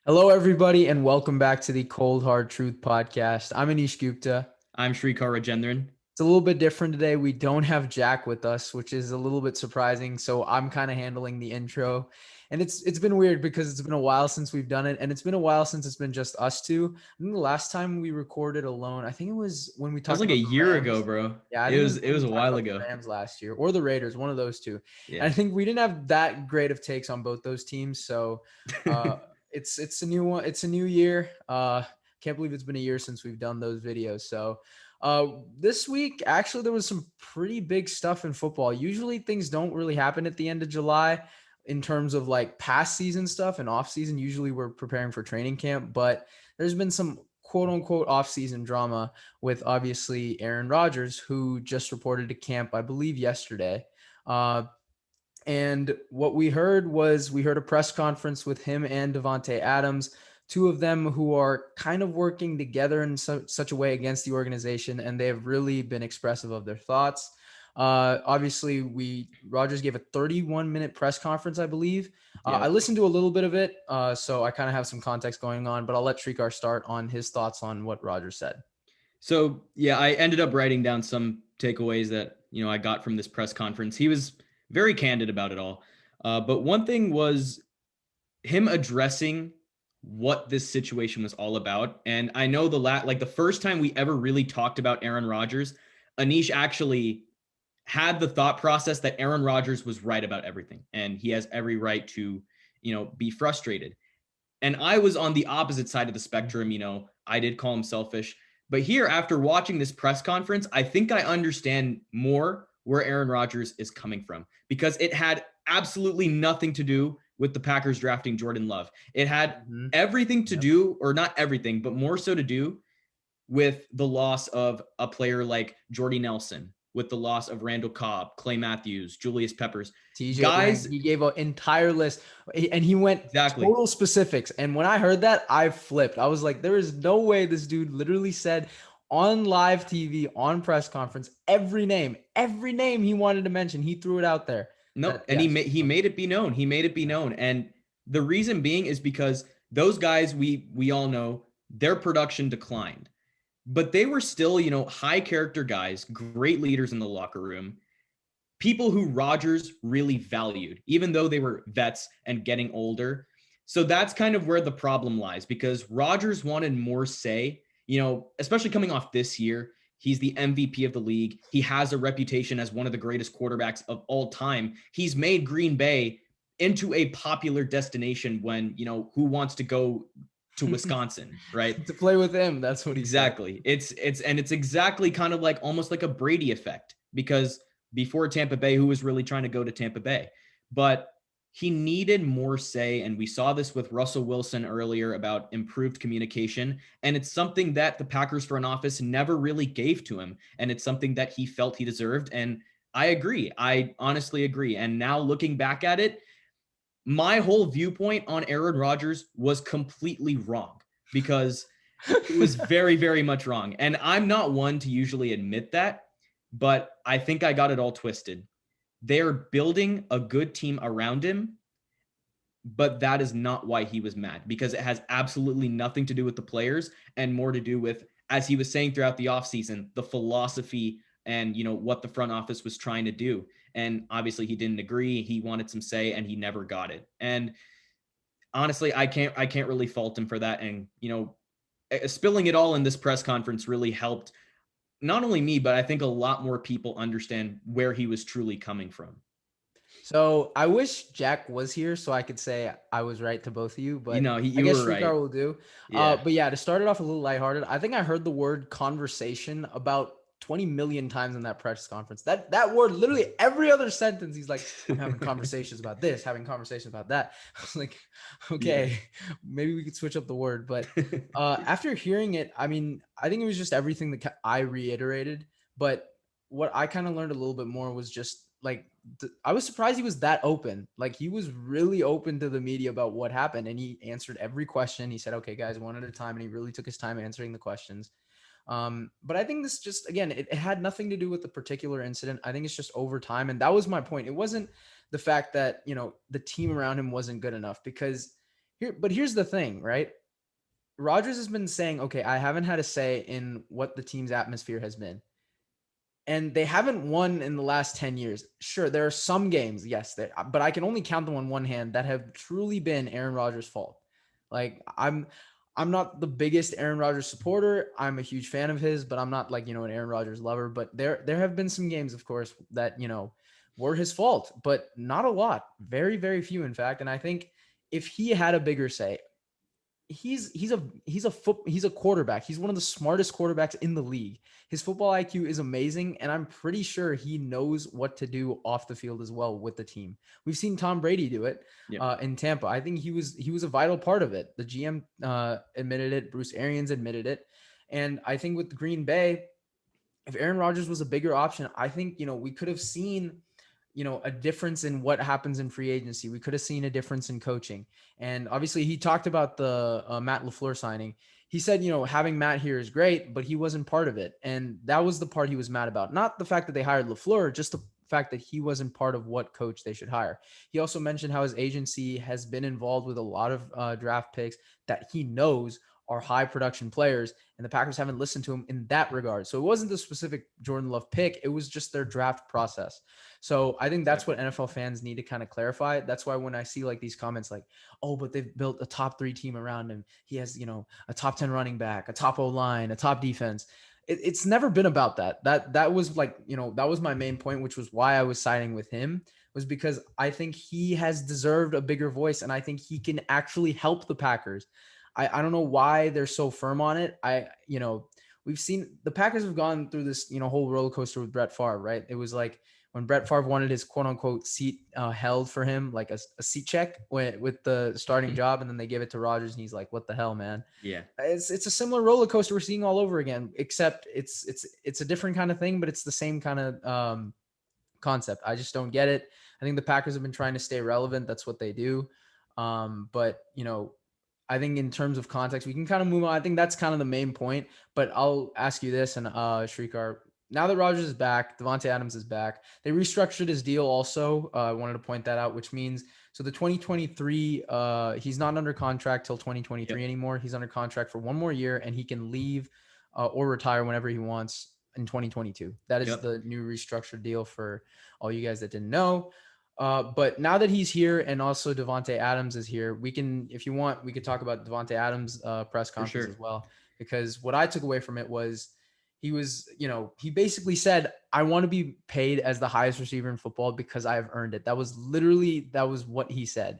Hello, everybody, and welcome back to the Cold Hard Truth podcast. I'm Anish Gupta. I'm Shrikar Rajendran. It's a little bit different today. We don't have Jack with us, which is a little bit surprising. So I'm kind of handling the intro, and it's been weird because it's been a while since we've done it, and it's been a while since it's been just us two. I think the last time we recorded alone, I think it was when we That was talked like a about the year ago, Rams. bro. Yeah, I It think it was was it when was we a talked while about the ago. Rams last year or the Raiders, one of those two. And Yeah. I think we didn't have that great of takes on both those teams. So uh, it's a new one. It's a new year. Can't believe it's been a year since we've done those videos. So this week, actually, there was some pretty big stuff in football. Usually things don't really happen at the end of July in terms of like past season stuff and off season. Usually we're preparing for training camp, but there's been some quote unquote off season drama with obviously Aaron Rodgers, who just reported to camp, I believe, yesterday. Uh, and what we heard a press conference with him and Devontae Adams, two of them who are kind of working together in such a way against the organization, and they have really been expressive of their thoughts. Obviously, we Rogers gave a 31-minute press conference, I believe. I Yep. listened to a little bit of it, so I kind of have some context going on. But I'll let Shrikar start on his thoughts on what Rogers said. So yeah, I ended up writing down some takeaways that I got from this press conference. He was very candid about it all. But one thing was him addressing what this situation was all about. And I know the first time we ever really talked about Aaron Rodgers, Anish actually had the thought process that Aaron Rodgers was right about everything and he has every right to, be frustrated. And I was on the opposite side of the spectrum. I did call him selfish. But here, after watching this press conference, I think I understand more where Aaron Rodgers is coming from because it had absolutely nothing to do with the Packers drafting Jordan Love. It had Mm-hmm. everything to Yep. do, or not everything, but more so to do with the loss of a player like Jordy Nelson, with the loss of Randall Cobb, Clay Matthews, Julius Peppers. TJ Lang, Guys, he gave an entire list and he went exactly. total specifics. And when I heard that, I flipped. I was like, there is no way this dude literally said on live TV, on press conference, every name he wanted to mention, he threw it out there. No, That, and he yes. made he made it be known. He made it be known, and the reason being is because those guys we all know their production declined, but they were still high character guys, great leaders in the locker room, people who Rodgers really valued, even though they were vets and getting older. So that's kind of where the problem lies because Rodgers wanted more say, especially coming off this year. He's the MVP of the league. He has a reputation as one of the greatest quarterbacks of all time. He's made Green Bay into a popular destination when, who wants to go to Wisconsin, right? To play with him, that's what he said. Exactly. It's exactly kind of like almost like a Brady effect because before Tampa Bay, who was really trying to go to Tampa Bay? But he needed more say. And we saw this with Russell Wilson earlier about improved communication. And it's something that the Packers front office never really gave to him. And it's something that he felt he deserved. And I agree. I honestly agree. And now looking back at it, my whole viewpoint on Aaron Rodgers was completely wrong because it was very, very much wrong. And I'm not one to usually admit that, but I think I got it all twisted. They're building a good team around him, but that is not why he was mad because it has absolutely nothing to do with the players and more to do with, as he was saying throughout the offseason, the philosophy and what the front office was trying to do. And obviously he didn't agree. He wanted some say and he never got it. And honestly, I can't really fault him for that. And spilling it all in this press conference really helped not only me, but I think a lot more people understand where he was truly coming from. So I wish Jack was here so I could say I was right to both of you, but I You guess were Shrikar right. will do. Yeah. But yeah, to start it off a little lighthearted, I think I heard the word conversation about 20 million times in that press conference. That word, literally every other sentence, he's like, I'm having conversations about this, having conversations about that. I was like, Yeah. okay, maybe we could switch up the word. But after hearing it, I mean, I think it was just everything that I reiterated. But what I kind of learned a little bit more was just like I was surprised he was that open. Like he was really open to the media about what happened, and he answered every question. He said, "Okay, guys, one at a time," and he really took his time answering the questions. But I think this just again, it had nothing to do with the particular incident. I think it's just over time, and that was my point. It wasn't the fact that the team around him wasn't good enough because But here's the thing, right? Rodgers has been saying, okay, I haven't had a say in what the team's atmosphere has been. And they haven't won in the last 10 years. Sure, there are some games, yes, but I can only count them on one hand that have truly been Aaron Rodgers' fault. Like I'm not the biggest Aaron Rodgers supporter. I'm a huge fan of his, but I'm not like, an Aaron Rodgers lover. But there have been some games, of course, that, were his fault, but not a lot. Very, very few, in fact. And I think if he had a bigger say, he's a quarterback. He's one of the smartest quarterbacks in the league. His football IQ is amazing, and I'm pretty sure he knows what to do off the field as well with the team. We've seen Tom Brady do it in Tampa. I think he was a vital part of it. The GM admitted it. Bruce Arians admitted it, and I think with Green Bay, if Aaron Rodgers was a bigger option, I think we could have seen a difference in what happens in free agency. We could have seen a difference in coaching. And obviously he talked about the Matt LaFleur signing. He said, having Matt here is great, but he wasn't part of it. And that was the part he was mad about. Not the fact that they hired LaFleur, just the fact that he wasn't part of what coach they should hire. He also mentioned how his agency has been involved with a lot of draft picks that he knows are high production players, and the Packers haven't listened to him in that regard. So it wasn't the specific Jordan Love pick. It was just their draft process. So I think that's what NFL fans need to kind of clarify. That's why when I see like these comments like, oh, but they've built a top 3 team around him. He has, a top 10 running back, a top O-line, a top defense. It's never been about that. That was like, that was my main point, which was why I was siding with him, was because I think he has deserved a bigger voice, and I think he can actually help the Packers. I don't know why they're so firm on it. We've seen the Packers have gone through this, whole roller coaster with Brett Favre, right? It was like when Brett Favre wanted his quote unquote seat held for him, like a seat check with the starting job. And then they give it to Rodgers and he's like, what the hell, man? Yeah. It's a similar roller coaster we're seeing all over again, except it's a different kind of thing, but it's the same kind of concept. I just don't get it. I think the Packers have been trying to stay relevant. That's what they do. But I think in terms of context, we can kind of move on. I think that's kind of the main point, but I'll ask you this, and Shrikar, now that Rodgers is back, Davante Adams is back. They restructured his deal also. I wanted to point that out, which means, so the 2023, he's not under contract till 2023 anymore. He's under contract for one more year, and he can leave or retire whenever he wants in 2022. That is the new restructured deal for all you guys that didn't know. But now that he's here and also Davante Adams is here, we can, if you want, we could talk about Davante Adams' press conference as well. Because what I took away from it was he was, he basically said, I want to be paid as the highest receiver in football because I have earned it. That was what he said.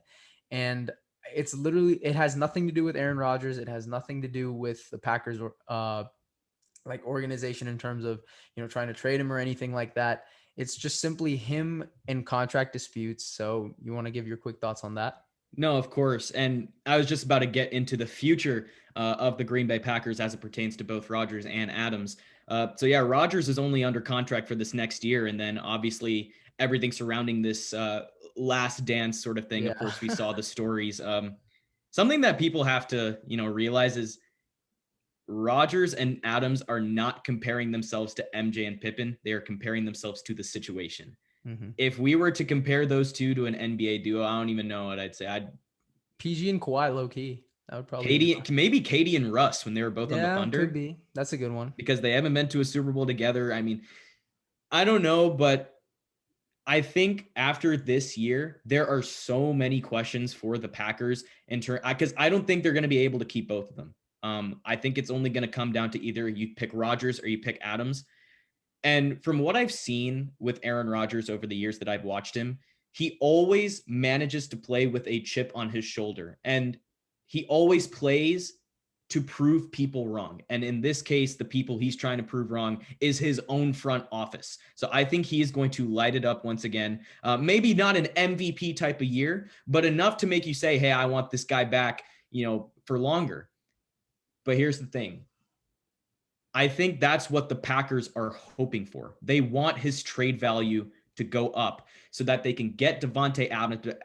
And it has nothing to do with Aaron Rodgers. It has nothing to do with the Packers like organization in terms of, trying to trade him or anything like that. It's just simply him and contract disputes. So you want to give your quick thoughts on that? No, of course. And I was just about to get into the future of the Green Bay Packers as it pertains to both Rodgers and Adams. So yeah, Rodgers is only under contract for this next year. And then obviously everything surrounding this last dance sort of thing. Yeah. Of course, we saw the stories. Something that people have to, realize is Rodgers and Adams are not comparing themselves to MJ and Pippen. They are comparing themselves to the situation. Mm-hmm. If we were to compare those two to an NBA duo, I don't even know what I'd say. PG and Kawhi, low key. That would probably maybe Katie and Russ when they were both on the Thunder. Could be. That's a good one. Because they haven't been to a Super Bowl together. I mean, I don't know, but I think after this year, there are so many questions for the Packers because I don't think they're going to be able to keep both of them. I think it's only going to come down to either you pick Rodgers or you pick Adams. And from what I've seen with Aaron Rodgers over the years that I've watched him, he always manages to play with a chip on his shoulder. And he always plays to prove people wrong. And in this case, the people he's trying to prove wrong is his own front office. So I think he is going to light it up once again. Maybe not an MVP type of year, but enough to make you say, hey, I want this guy back, for longer. But here's the thing. I think that's what the Packers are hoping for. They want his trade value to go up so that they can get Davante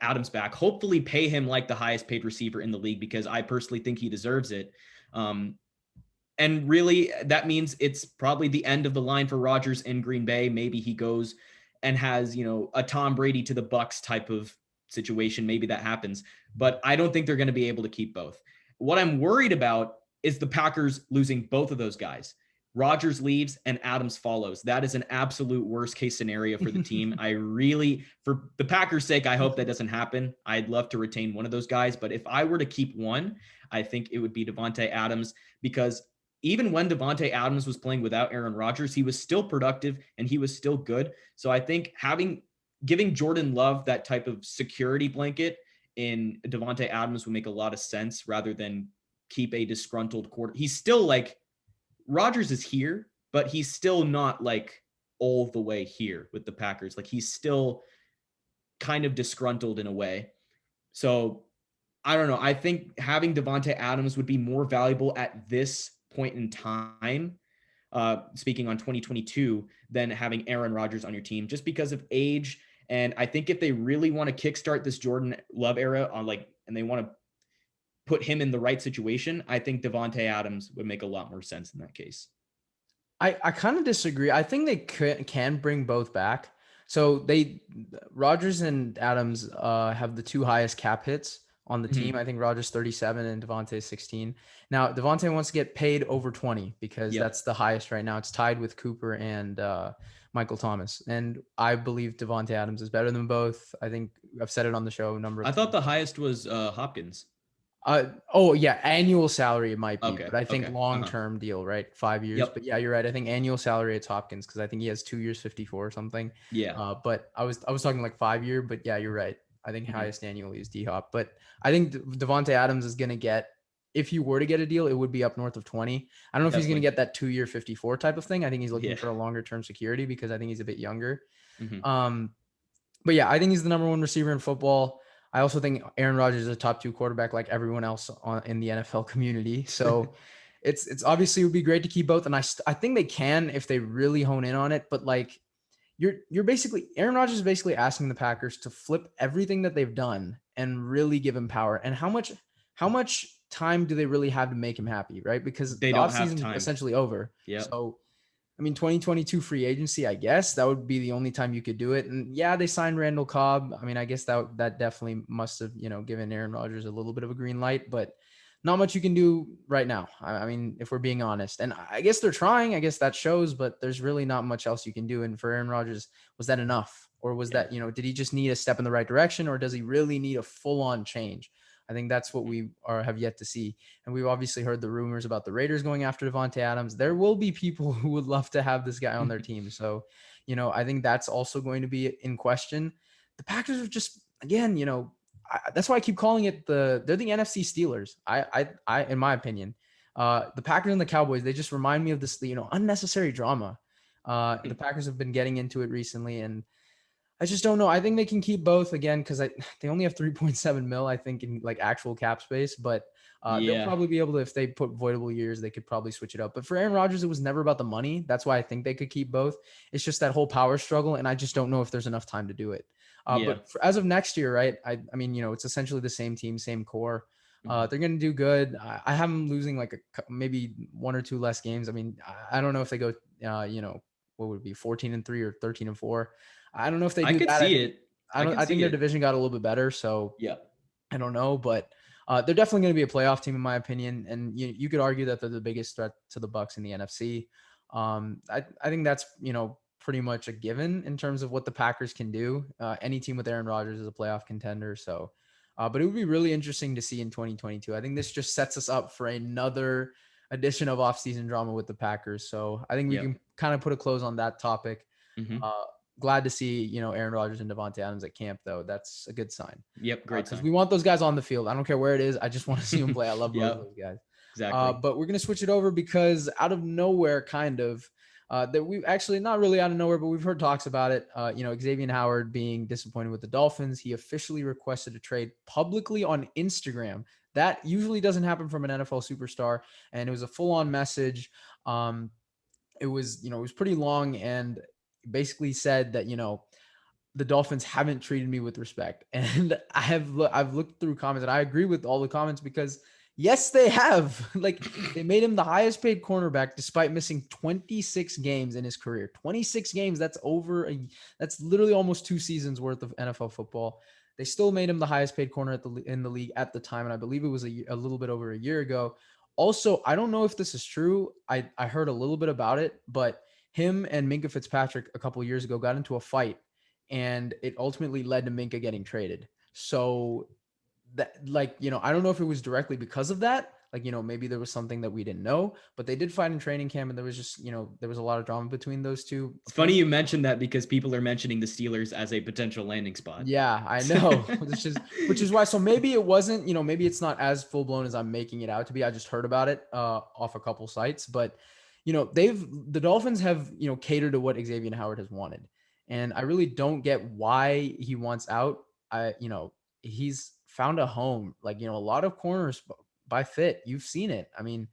Adams back, hopefully pay him like the highest paid receiver in the league, because I personally think he deserves it. And really, that means it's probably the end of the line for Rodgers in Green Bay. Maybe he goes and has, a Tom Brady to the Bucs type of situation, maybe that happens. But I don't think they're going to be able to keep both. What I'm worried about is the Packers losing both of those guys. Rodgers leaves and Adams follows. That is an absolute worst case scenario for the team. I really, for the Packers' sake, I hope that doesn't happen. I'd love to retain one of those guys. But if I were to keep one, I think it would be Davante Adams, because even when Davante Adams was playing without Aaron Rodgers, he was still productive and he was still good. So I think giving Jordan Love that type of security blanket in Davante Adams would make a lot of sense, rather than keep a disgruntled quarter. He's still like, Rodgers is here, but he's still not like all the way here with the Packers. Like, he's still kind of disgruntled in a way. So I don't know. I think having Davante Adams would be more valuable at this point in time, speaking on 2022, than having Aaron Rodgers on your team, just because of age. And I think if they really want to kickstart this Jordan Love era and they want to put him in the right situation, I think Davante Adams would make a lot more sense in that case. I kind of disagree. I think they can bring both back. So Rodgers and Adams have the two highest cap hits on the team. I think Rodgers 37 and Davante 16. Now Davante wants to get paid over 20 because that's the highest right now. It's tied with Cooper and Michael Thomas. And I believe Davante Adams is better than both. I think I've said it on the show a number of times. I thought the highest was Hopkins. Annual salary it might be, Okay, but I think long-term deal, right? 5 years. But yeah, you're right. I think annual salary it's Hopkins, because I think he has 2 years, 54 or something. Yeah. But I was talking like 5 year, but yeah, you're right. I think highest annually is D-Hop, but I think Davante Adams is going to get, if you were to get a deal, it would be up north of 20. I don't know if he's going to get that 2 year 54 type of thing. I think he's looking for a longer term security because I think he's a bit younger. But yeah, I think he's the number one receiver in football. I also think Aaron Rodgers is a top 2 quarterback like everyone else in the NFL community. So it's obviously, it would be great to keep both. And I think they can if they really hone in on it. But like you're basically, Aaron Rodgers is basically asking the Packers to flip everything that they've done and really give him power. And how much time do they really have to make him happy, right? Because they the don't have offseason time. is essentially over. Yeah. So I mean, 2022 free agency, I guess that would be the only time you could do it. And yeah, they signed Randall Cobb. I mean, I guess that definitely must have, given Aaron Rodgers a little bit of a green light, but not much you can do right now. I mean, if we're being honest, and I guess they're trying, I guess that shows, but there's really not much else you can do. And for Aaron Rodgers, was that enough? Or was that, did he just need a step in the right direction, or does he really need a full on change? I think that's what we have yet to see. And we've obviously heard the rumors about the Raiders going after Davante Adams. There will be people who would love to have this guy on their team. So, I think that's also going to be in question. The Packers are just, again, that's why I keep calling it they're the NFC Steelers. I in my opinion, the Packers and the Cowboys, they just remind me of this, unnecessary drama. The Packers have been getting into it recently, and I just don't know. I think they can keep both again because they only have 3.7 mil, I think, in like actual cap space. But they'll probably be able to, if they put voidable years, they could probably switch it up. But for Aaron Rodgers, it was never about the money. That's why I think they could keep both. It's just that whole power struggle, and I just don't know if there's enough time to do it. But as of next year, right? I mean, it's essentially the same team, same core. They're going to do good. I have them losing like maybe 1 or 2 less games. I mean, I don't know if they go, what would it be, 14-3 or 13-4. I don't know if they do I could that. see it. I think their division got a little bit better. So yeah, I don't know, but they're definitely going to be a playoff team in my opinion. And you could argue that they're the biggest threat to the Bucs in the NFC. I think that's, pretty much a given in terms of what the Packers can do. Any team with Aaron Rodgers is a playoff contender. So, but it would be really interesting to see in 2022. I think this just sets us up for another edition of offseason drama with the Packers. So I think we can kind of put a close on that topic. Glad to see, Aaron Rodgers and Davante Adams at camp, though. That's a good sign. Yep, great sign. Because we want those guys on the field. I don't care where it is. I just want to see them play. I love both of those guys. Exactly. But we're going to switch it over because out of nowhere, kind of, that we've actually not really out of nowhere, but we've heard talks about it. Xavien Howard being disappointed with the Dolphins. He officially requested a trade publicly on Instagram. That usually doesn't happen from an NFL superstar. And it was a full-on message. It was pretty long and basically said that, the Dolphins haven't treated me with respect. And I've looked through comments and I agree with all the comments because yes, they have. Like, they made him the highest paid cornerback despite missing 26 games in his career. 26 games. That's literally almost 2 seasons worth of NFL football. They still made him the highest paid corner in the league at the time, and I believe it was a little bit over a year ago. Also, I don't know if this is true. I heard a little bit about it, but him and Minka Fitzpatrick a couple of years ago got into a fight, and it ultimately led to Minka getting traded. So that, like, I don't know if it was directly because of that. Like, maybe there was something that we didn't know, but they did fight in training camp, and there was just, there was a lot of drama between those two. It's funny you mentioned that because people are mentioning the Steelers as a potential landing spot. Yeah, I know. which is why. So maybe it wasn't, maybe it's not as full blown as I'm making it out to be. I just heard about it off a couple sites, but the Dolphins have, catered to what Xavien Howard has wanted. And I really don't get why he wants out. He's found a home. Like, a lot of corners by fit. You've seen it. I mean,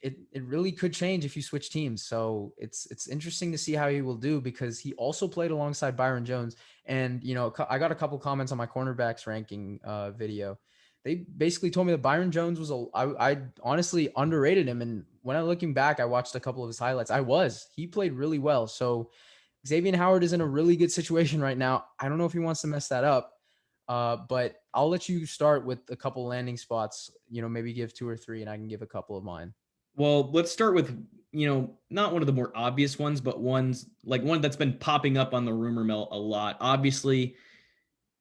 it really could change if you switch teams. So it's interesting to see how he will do, because he also played alongside Byron Jones. And, I got a couple comments on my cornerbacks ranking video. They basically told me that Byron Jones I honestly underrated him. And when I'm looking back, I watched a couple of his highlights. He played really well. So Xavien Howard is in a really good situation right now. I don't know if he wants to mess that up. But I'll let you start with a couple landing spots, maybe give 2 or 3, and I can give a couple of mine. Well, let's start with, not one of the more obvious ones, but ones like one that's been popping up on the rumor mill a lot. Obviously,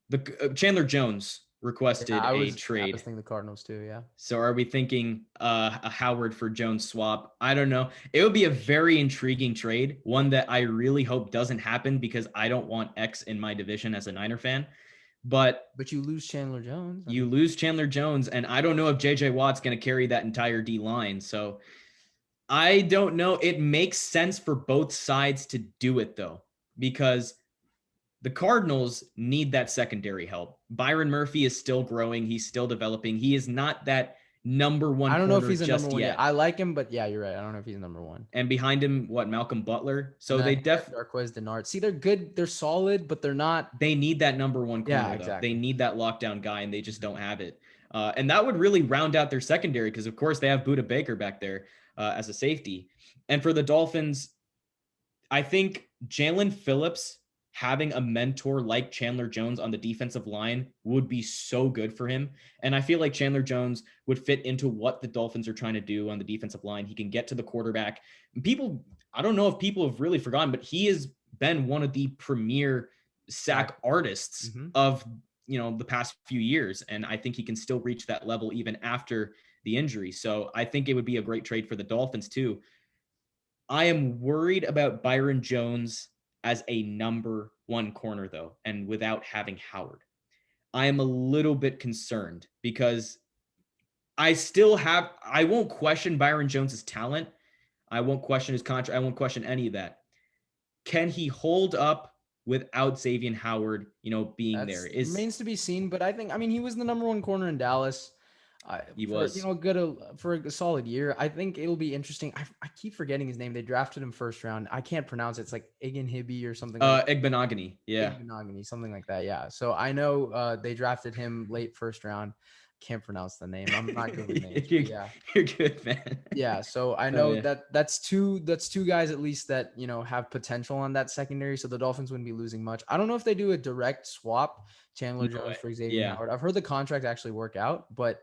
the Chandler Jones requested a trade. I was thinking the Cardinals too, yeah. So are we thinking a Howard for Jones swap? I don't know. It would be a very intriguing trade, one that I really hope doesn't happen because I don't want X in my division as a Niner fan. But you lose Chandler Jones. You lose Chandler Jones, and I don't know if JJ Watt's going to carry that entire D line. So I don't know. It makes sense for both sides to do it, though, because the Cardinals need that secondary help. Byron Murphy is still growing. He's still developing. He is not that number one. I don't know if he's a just number one yet. I like him, but yeah, you're right. I don't know if he's number one. And behind him, Malcolm Butler. So they definitely Darquez Denard. See, they're good. They're solid, but they're not. They need that number one corner. Yeah, exactly. They need that lockdown guy, and they just don't have it. And that would really round out their secondary because, of course, they have Budda Baker back there as a safety. And for the Dolphins, I think Jalen Phillips having a mentor like Chandler Jones on the defensive line would be so good for him. And I feel like Chandler Jones would fit into what the Dolphins are trying to do on the defensive line. He can get to the quarterback. I don't know if people have really forgotten, but he has been one of the premier sack artists of, the past few years. And I think he can still reach that level even after the injury. So I think it would be a great trade for the Dolphins too. I am worried about Byron Jones as a number one corner, though, and without having Howard. I am a little bit concerned because I won't question Byron Jones's talent. I won't question his contract. I won't question any of that. Can he hold up without Xavien Howard, being there? It remains to be seen, but he was the number one corner in Dallas. He was, for a solid year. I think it'll be interesting. I keep forgetting his name. They drafted him first round. I can't pronounce it. It's like Igenhibi or something. Igbenogany. Yeah. Igbenogany, something like that. Yeah. So I know they drafted him late first round. Can't pronounce the name. I'm not good with names. You're good, man. Yeah. So I know that's two guys at least that, have potential on that secondary. So the Dolphins wouldn't be losing much. I don't know if they do a direct swap Chandler Jones for Xavien Howard. I've heard the contract actually work out, but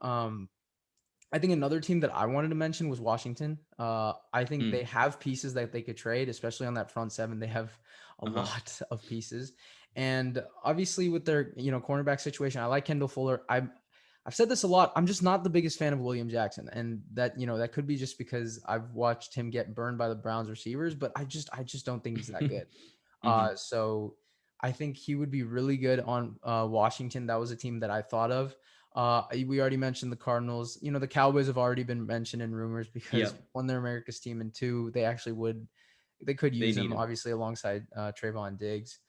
I think another team that I wanted to mention was Washington. I think they have pieces that they could trade, especially on that front seven. They have a lot of pieces. And obviously with their, cornerback situation, I like Kendall Fuller. I've said this a lot. I'm just not the biggest fan of William Jackson. And that, that could be just because I've watched him get burned by the Browns receivers, but I just don't think he's that good. So I think he would be really good on Washington. That was a team that I thought of. We already mentioned the Cardinals. The Cowboys have already been mentioned in rumors because one, they're America's team, and two, they could use him obviously alongside Trayvon Diggs.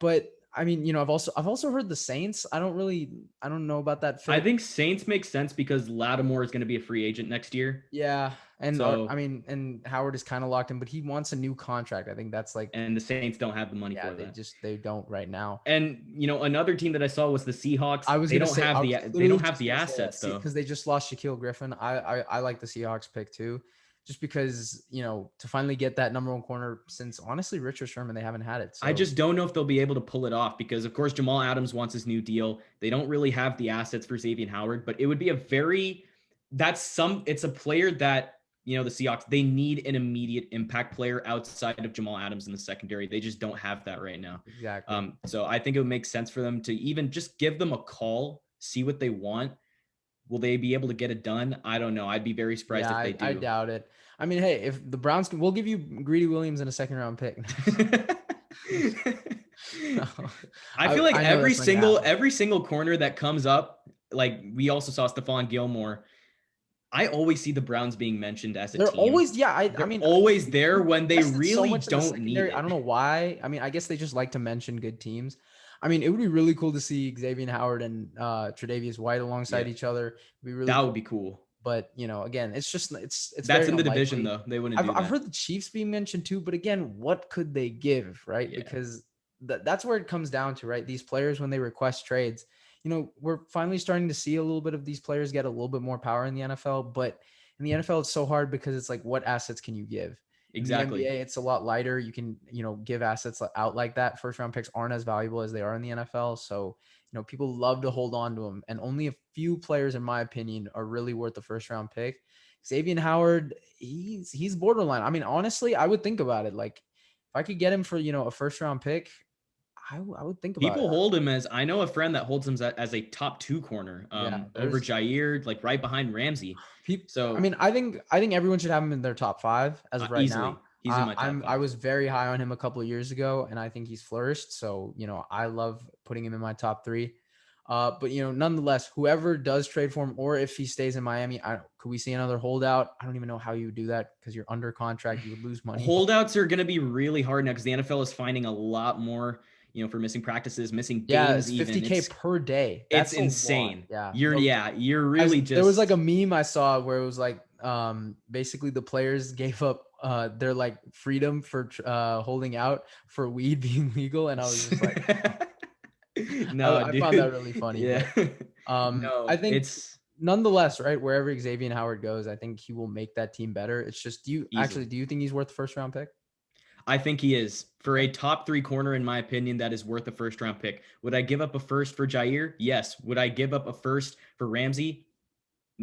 But I've also heard the Saints. I don't know about that fit. I think Saints makes sense because Lattimore is going to be a free agent next year. Yeah. And and Howard is kind of locked in, but he wants a new contract. I think that's and the Saints don't have the money for that. They don't right now. And another team that I saw was the Seahawks. They don't have the assets though, because they just lost Shaquille Griffin. I like the Seahawks pick too. just because, to finally get that number one corner since honestly Richard Sherman, they haven't had it. So I just don't know if they'll be able to pull it off because, of course, Jamal Adams wants his new deal. They don't really have the assets for Xavien Howard, but it would be it's a player that, the Seahawks, they need an immediate impact player outside of Jamal Adams in the secondary. They just don't have that right now. exactly. So I think it would make sense for them to even just give them a call, see what they want. Will they be able to get it done? I don't know. I'd be very surprised if they do. I doubt it. I mean, hey, if the Browns we'll give you Greedy Williams in a second round pick. No. I feel like every single corner that comes up, like we also saw Stephon Gilmore. I always see the Browns being mentioned as a They're team. always, I mean, always there when they really don't need it. I don't know why. I mean, I guess they just like to mention good teams. I mean, it would be really cool to see Xavien Howard and Tre'Davious White alongside each other. It'd be really that would be cool. But again, it's just it's that's in the division though. They wouldn't do that. I've heard the Chiefs being mentioned too, but again, what could they give, right? Yeah. Because that's where it comes down to, right? These players, when they request trades, we're finally starting to see a little bit of these players get a little bit more power in the NFL. But in the NFL, it's so hard because it's like, what assets can you give? Exactly. In the NBA, it's a lot lighter. You can, give assets out like that. First round picks aren't as valuable as they are in the NFL. So, people love to hold on to them. And only a few players, in my opinion, are really worth the first round pick. Xavien Howard, he's borderline. I mean, honestly, I would think about it. Like, if I could get him for, a first round pick, I would think about it. People hold him as, I know a friend that holds him as a top 2 corner over Jair, like right behind Ramsey. So I mean, I think everyone should have him in their top 5 as of right easily. Now. He's in my top 5. I was very high on him a couple of years ago, and I think he's flourished. So, I love putting him in my top 3. But nonetheless, whoever does trade for him, or if he stays in Miami, could we see another holdout? I don't even know how you would do that because you're under contract. You would lose money. Holdouts are going to be really hard now because the NFL is finding a lot more, for missing practices, missing games. Yeah, it's $50K per day. That's insane. Yeah, you're really just. There was like a meme I saw where it was like, basically the players gave up their like freedom for holding out for weed being legal, and I was just like. No, I found that really funny. Yeah. But, no, I think it's nonetheless, right, wherever Xavien Howard goes, I think he will make that team better. It's just, do you think he's worth the first round pick? I think he is. For a top 3 corner, in my opinion, that is worth a first round pick. Would I give up a first for Jair? Yes. Would I give up a first for Ramsey?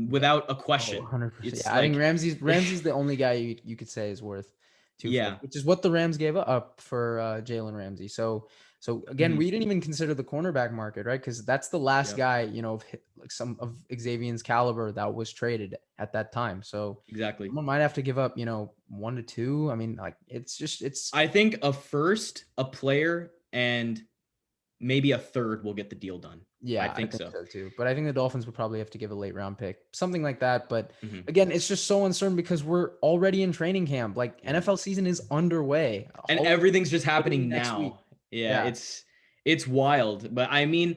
Without a question. 100%. Yeah, I think Ramsey's the only guy you could say is worth 2. Yeah. Which is what the Rams gave up for Jalen Ramsey. So again, we didn't even consider the cornerback market, right? Because that's the last guy, like some of Xavien's caliber that was traded at that time. So exactly, someone might have to give up, 1 to 2. I mean, like it's. I think a first, a player, and maybe a third will get the deal done. Yeah, I think so too. But I think the Dolphins would probably have to give a late round pick, something like that. But again, it's just so uncertain because we're already in training camp. Like NFL season is underway, and everything's just happening now. Week. Yeah, it's wild. But I mean,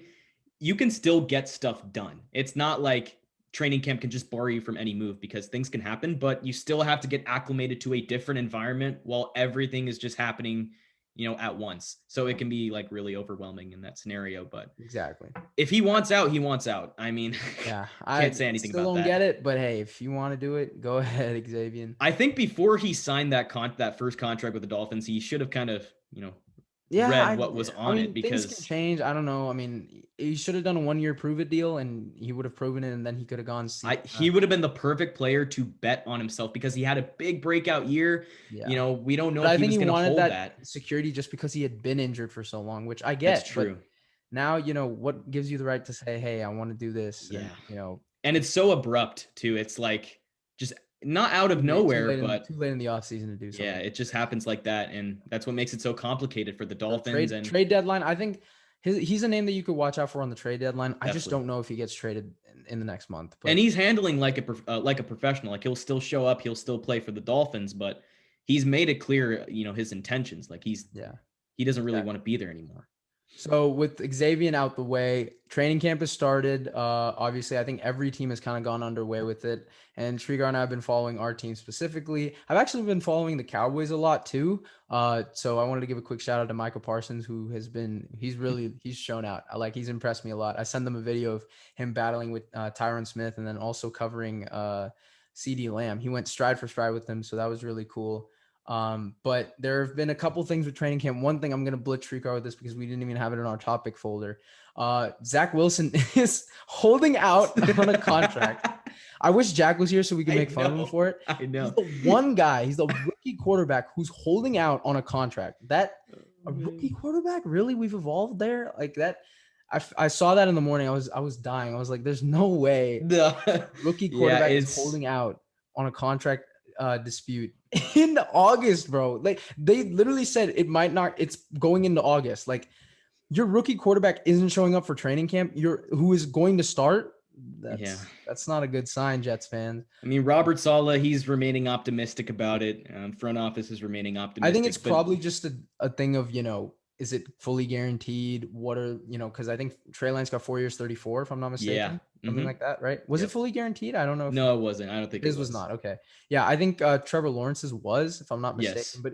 you can still get stuff done. It's not like training camp can just bar you from any move because things can happen, but you still have to get acclimated to a different environment while everything is just happening, at once. So it can be like really overwhelming in that scenario. But exactly, if he wants out, he wants out. I mean, I can't say anything about that. Still don't get it, but hey, if you want to do it, go ahead, Xavien. I think before he signed that first contract with the Dolphins, he should have kind of, read what was on it because things can change. I don't know. I mean, he should have done a 1-year prove it deal and he would have proven it and then he could have gone. He would have been the perfect player to bet on himself because he had a big breakout year. Yeah. We don't know if he was going to hold that security just because he had been injured for so long, which I get. That's true. Now, what gives you the right to say, hey, I want to do this? Yeah. And, and it's so abrupt too. It's like just not out of nowhere, but too late in the offseason to do something. Yeah, it just happens like that. And that's what makes it so complicated for the Dolphins. And trade deadline. I think he's a name that you could watch out for on the trade deadline. Definitely. I just don't know if he gets traded in the next month. But. And he's handling like a professional. Like he'll still show up. He'll still play for the Dolphins, but he's made it clear, his intentions. Like he doesn't really want to be there anymore. So with Xavien out the way, training camp has started. Obviously, I think every team has kind of gone underway with it. And Trigar and I have been following our team specifically. I've actually been following the Cowboys a lot too. So I wanted to give a quick shout out to Michael Parsons, who he's shown out. He's impressed me a lot. I sent them a video of him battling with Tyron Smith and then also covering CeeDee Lamb. He went stride for stride with him, so that was really cool. But there have been a couple things with training camp. One thing, I'm going to blitz streak out with this because we didn't even have it in our topic folder. Zach Wilson is holding out on a contract. I wish Jack was here so we could make fun of him for it. I know. He's the one guy, he's the rookie quarterback who's holding out on a contract. That a rookie quarterback, really? We've evolved there like that. I saw that in the morning. I was dying. I was like, there's no way rookie quarterback is holding out on a contract dispute in August, bro. Like they literally said it might not. It's going into August. Like your rookie quarterback isn't showing up for training camp. Who is going to start. That's not a good sign, Jets fans. I mean, Robert Saleh, he's remaining optimistic about it. Front office is remaining optimistic. I think it's probably just a thing of, is it fully guaranteed? What are, because I think Trey Lance got 4 years, 34, if I'm not mistaken. Yeah. Something like that, right? Was it fully guaranteed? I don't know. No, it wasn't. I don't think his was not. Okay. Yeah, I think Trevor Lawrence's was, if I'm not mistaken. Yes. But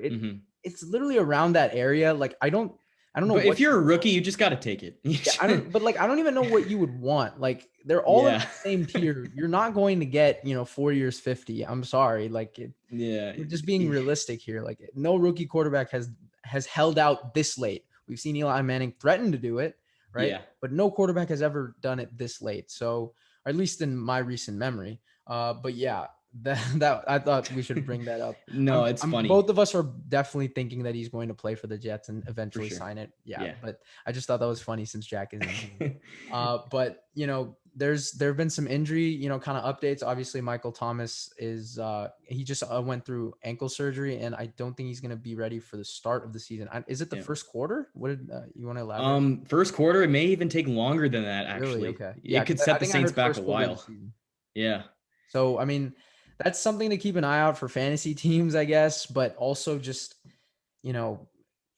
it's literally around that area. Like, I don't know. But if you're a rookie, you just got to take it. I don't even know what you would want. Like, they're all in the same tier. You're not going to get, 4 years, 50. I'm sorry. Like, we're just being realistic here. Like, no rookie quarterback has held out this late. We've seen Eli Manning threaten to do it, right? Yeah. But no quarterback has ever done it this late. So, or at least in my recent memory. But yeah, that I thought we should bring that up. No, it's funny. Both of us are definitely thinking that he's going to play for the Jets and eventually sign it. Yeah, but I just thought that was funny since Jack is in. But there have been some injury, kind of updates. Obviously, Michael Thomas is he just went through ankle surgery, and I don't think he's going to be ready for the start of the season. Is it the first quarter? What did you want to elaborate? First quarter. It may even take longer than that. Actually, really? Okay. It could set the Saints back a while. Yeah. So I mean, that's something to keep an eye out for fantasy teams, I guess. But also just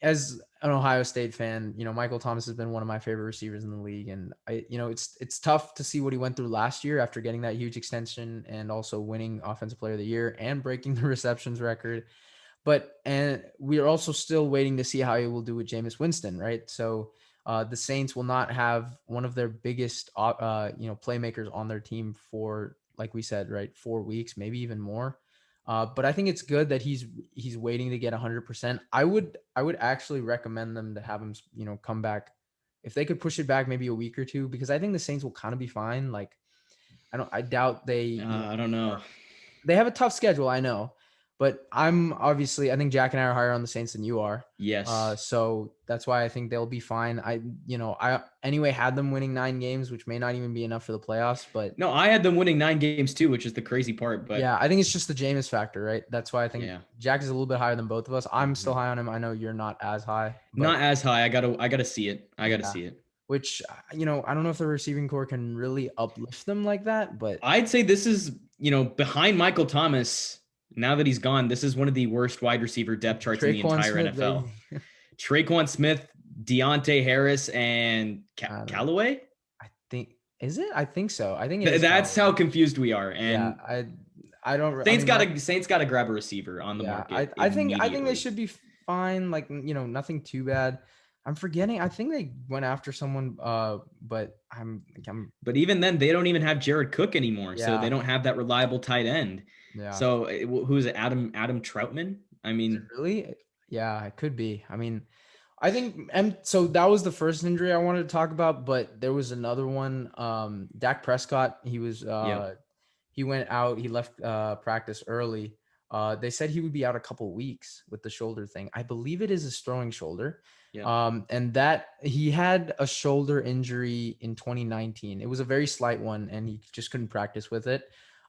as an Ohio State fan, Michael Thomas has been one of my favorite receivers in the league. And it's tough to see what he went through last year after getting that huge extension and also winning Offensive Player of the Year and breaking the receptions record. And we are also still waiting to see how he will do with Jameis Winston, right? So the Saints will not have one of their biggest, playmakers on their team for, like we said, right, 4 weeks, maybe even more. But I think it's good that he's waiting to get 100%. I would actually recommend them to have him, come back if they could push it back maybe a week or two, because I think the Saints will kind of be fine. Like, I doubt they. I don't know. They have a tough schedule, I know, but I think Jack and I are higher on the Saints than you are. Yes. So that's why I think they'll be fine. I anyway had them winning 9 games, which may not even be enough for the playoffs, but no, I had them winning 9 games too, which is the crazy part. But yeah, I think it's just the Jameis factor, right? That's why I think Jack is a little bit higher than both of us. I'm still high on him. I know you're not as high. Not as high. I gotta see it. I gotta see it. Which, I don't know if the receiving core can really uplift them like that, but I'd say this is, behind Michael Thomas. Now that he's gone, this is one of the worst wide receiver depth charts in the entire NFL. Traquan Smith, Deontay Harris, and Callaway. I think so. I think that's how confused we are. And I don't. Saints got to grab a receiver on the market. I think they should be fine. Like, nothing too bad. I'm forgetting. I think they went after someone, but But even then, they don't even have Jared Cook anymore, so they don't have that reliable tight end. Yeah. So who is it? Adam Troutman? I mean, really? Yeah, it could be. I mean, I think, and so that was the first injury I wanted to talk about, but there was another one. Dak Prescott, he was, he went out, he left practice early. They said he would be out a couple weeks with the shoulder thing. I believe it is his throwing shoulder. Yeah. And that he had a shoulder injury in 2019. It was a very slight one, and he just couldn't practice with it.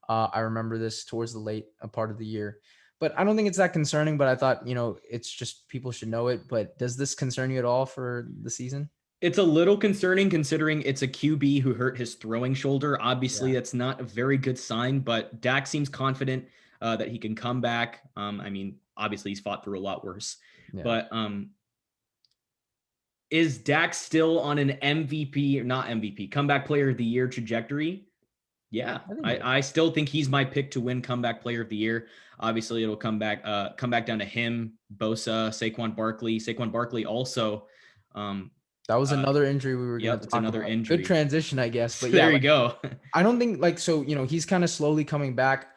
I remember this towards the late part of the year, but I don't think it's that concerning. But I thought, it's just people should know it. But does this concern you at all for the season? It's a little concerning considering it's a QB who hurt his throwing shoulder. Obviously, that's not a very good sign, but Dak seems confident that he can come back. I mean, obviously he's fought through a lot worse, but is Dak still on an MVP or not MVP, comeback player of the year trajectory? Yeah, I still think he's my pick to win comeback player of the year. Obviously, it'll come back down to him, Bosa, Saquon Barkley. Saquon Barkley also. That was another injury we were going to talk about. Injury. Good transition, I guess. But there you go. I don't think he's kind of slowly coming back.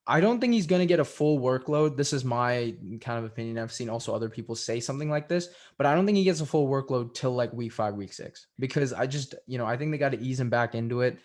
I don't think he's going to get a full workload. This is my kind of opinion. I've seen also other people say something like this, but I don't think he gets a full workload till like week 5, week 6, because I just, I think they got to ease him back into it,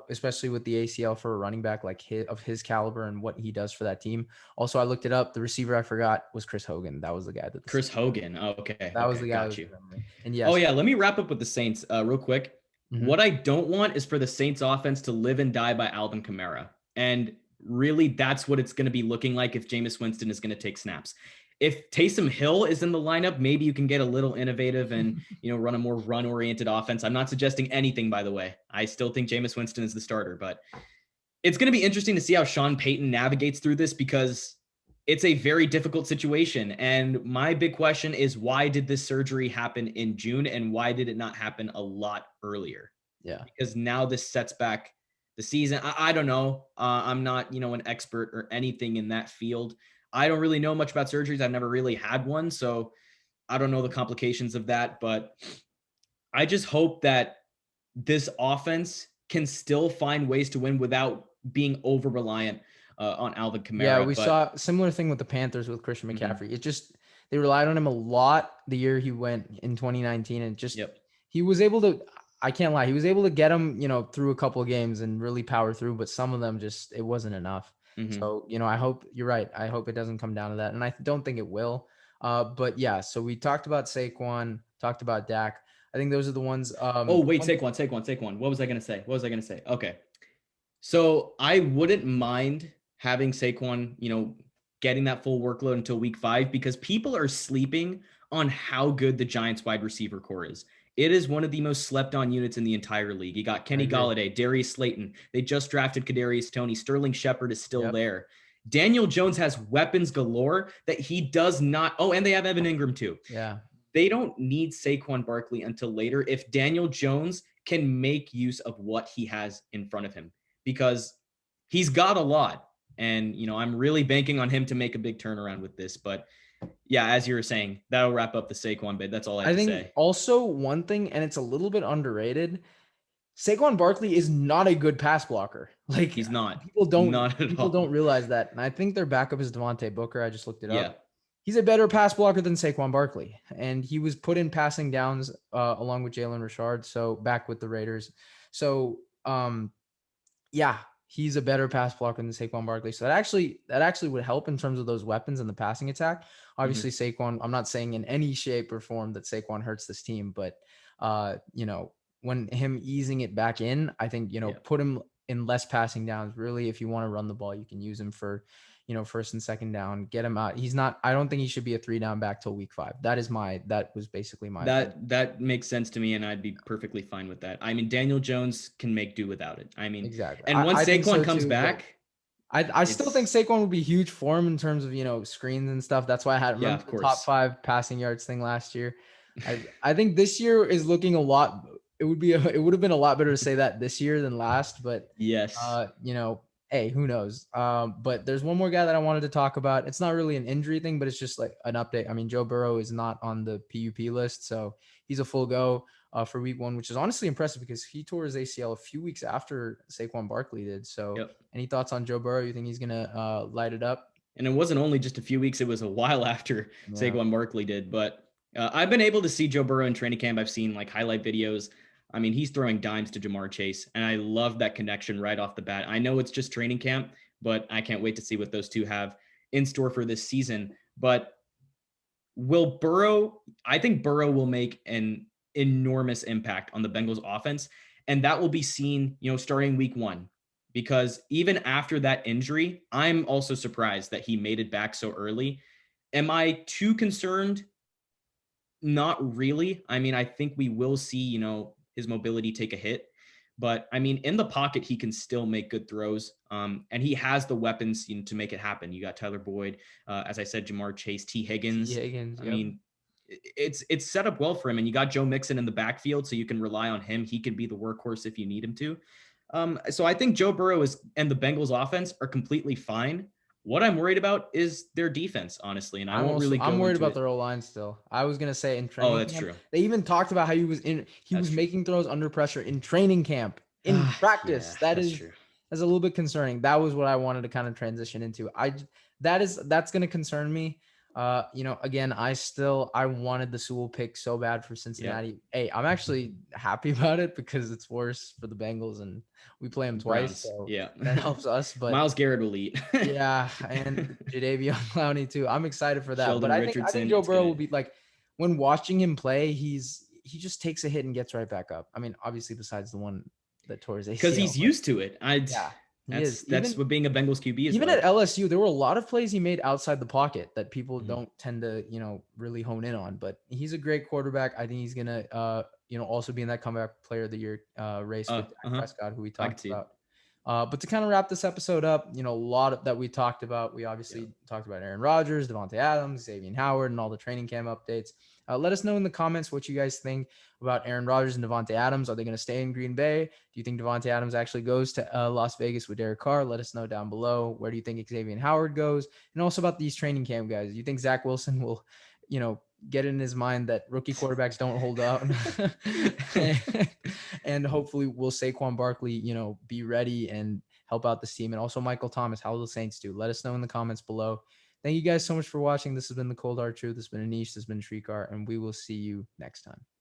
especially with the ACL for a running back like his caliber and what he does for that team. Also, I looked it up. The receiver I forgot was Chris Hogan. That was the guy that Chris Hogan. Oh, okay. that was Okay. the guy I Got was you. remembering. And Oh, yes. yeah. Let me wrap up with the Saints real quick. Mhm. What I don't want is for the Saints offense to live and die by Alvin Kamara. And really, that's what it's going to be looking like if Jameis Winston is going to take snaps. If Taysom Hill is in the lineup, maybe you can get a little innovative and, run a more run-oriented offense. I'm not suggesting anything, by the way. I still think Jameis Winston is the starter, but it's going to be interesting to see how Sean Payton navigates through this, because it's a very difficult situation. And my big question is, why did this surgery happen in June, and why did it not happen a lot earlier? Yeah. Because now this sets back the season. I don't know. I'm not, an expert or anything in that field. I don't really know much about surgeries. I've never really had one, so I don't know the complications of that. But I just hope that this offense can still find ways to win without being over reliant on Alvin Kamara. Yeah, we saw a similar thing with the Panthers with Christian McCaffrey. It just, they relied on him a lot the year he went in 2019, and just he was able to, I can't lie, he was able to get him, through a couple of games and really power through, but some of them just, it wasn't enough. So, I hope you're right. I hope it doesn't come down to that, and I don't think it will. But yeah, so we talked about Saquon, talked about Dak. I think those are the ones. Saquon. What was I going to say? Okay. So I wouldn't mind having Saquon, getting that full workload until week 5, because people are sleeping on how good the Giants wide receiver core is. It is one of the most slept on units in the entire league. You got Kenny Golladay, Darius Slayton. They just drafted Kadarius Toney. Sterling Shepard is still there. Daniel Jones has weapons galore that he does not. Oh, and they have Evan Ingram too. Yeah. They don't need Saquon Barkley until later if Daniel Jones can make use of what he has in front of him, because he's got a lot. And, I'm really banking on him to make a big turnaround with this. But yeah, as you were saying, that'll wrap up the Saquon bit. That's all I have to say. I think also one thing, and it's a little bit underrated, Saquon Barkley is not a good pass blocker. Like, he's not. People don't realize that. And I think their backup is Devontae Booker. I just looked it up. He's a better pass blocker than Saquon Barkley. And he was put in passing downs along with Jalen Richard. So back with the Raiders. So he's a better pass blocker than Saquon Barkley. So that actually would help in terms of those weapons in the passing attack. Obviously, Saquon, I'm not saying in any shape or form that Saquon hurts this team, but when him easing it back in, I think, put him in less passing downs. Really, if you want to run the ball, you can use him for, first and second down, get him out. I don't think he should be a 3-down back till week 5. That was basically my opinion. That makes sense to me, and I'd be perfectly fine with that. I mean, Daniel Jones can make do without it. I mean, exactly. And once Saquon comes back, I still think Saquon would be huge for him in terms of, screens and stuff. That's why I had the top 5 passing yards thing last year. I think this year is looking a lot. It would have been a lot better to say that this year than last, but yes, hey, who knows? But there's one more guy that I wanted to talk about. It's not really an injury thing, but it's just like an update. I mean, Joe Burrow is not on the PUP list, so he's a full go for week 1, which is honestly impressive because he tore his ACL a few weeks after Saquon Barkley did. So any thoughts on Joe Burrow? You think he's going to light it up? And it wasn't only just a few weeks. It was a while after Saquon Barkley did. But I've been able to see Joe Burrow in training camp. I've seen like highlight videos. I mean, he's throwing dimes to Jamar Chase, and I love that connection right off the bat. I know it's just training camp, but I can't wait to see what those two have in store for this season. But I think Burrow will make an enormous impact on the Bengals offense, and that will be seen, starting week 1. Because even after that injury, I'm also surprised that he made it back so early. Am I too concerned? Not really. I mean, I think we will see, his mobility take a hit. But I mean, in the pocket, he can still make good throws. And he has the weapons to make it happen. You got Tyler Boyd, as I said, Jamar Chase, T. Higgins. I mean, it's set up well for him. And you got Joe Mixon in the backfield, so you can rely on him. He can be the workhorse if you need him to. So I think Joe Burrow and the Bengals offense are completely fine. What I'm worried about is their defense, honestly, and I'm worried about their O-line still. I was gonna say in training that's camp, true. They even talked about how he was making throws under pressure in training camp, in practice. That is true. That's a little bit concerning. That was what I wanted to kind of transition into. That's going to concern me. Again, I wanted the Sewell pick so bad for Cincinnati. Yep. Hey, I'm actually happy about it because it's worse for the Bengals and we play them twice, Browns. so Yeah. that helps us. But Miles Garrett will eat. yeah, and Jadeveon Clowney too. I'm excited for that. But Sheldon I think Richardson. Joe It's Burrow gonna will be like, when watching him play, he just takes a hit and gets right back up. I mean, obviously besides the one that tore his because ACL, he's but used to it. yeah, he is. That's what being a Bengals QB is Even at like. LSU, there were a lot of plays he made outside the pocket that people Mhm. don't tend to, really hone in on. But he's a great quarterback. I think he's gonna, also be in that comeback player of the year race with Dak Uh-huh. Prescott, who we I could talked see it. about. But to kind of wrap this episode up, a lot that we talked about. We Yeah. obviously talked about Aaron Rodgers, Devontae Adams, Xavien Howard, and all the training camp updates. Let us know in the comments what you guys think about Aaron Rodgers and Devontae Adams. Are they going to stay in Green Bay? Do you think Devontae Adams actually goes to Las Vegas with Derek Carr? Let us know down below. Where do you think Xavien Howard goes? And also about these training camp guys. Do you think Zach Wilson will, get in his mind that rookie quarterbacks don't hold out? And hopefully will Saquon Barkley, be ready and help out this team. And also Michael Thomas, how will the Saints do? Let us know in the comments below. Thank you guys so much for watching. This has been the Cold Hard Truth. This has been Anish. This has been Shrikar, and we will see you next time.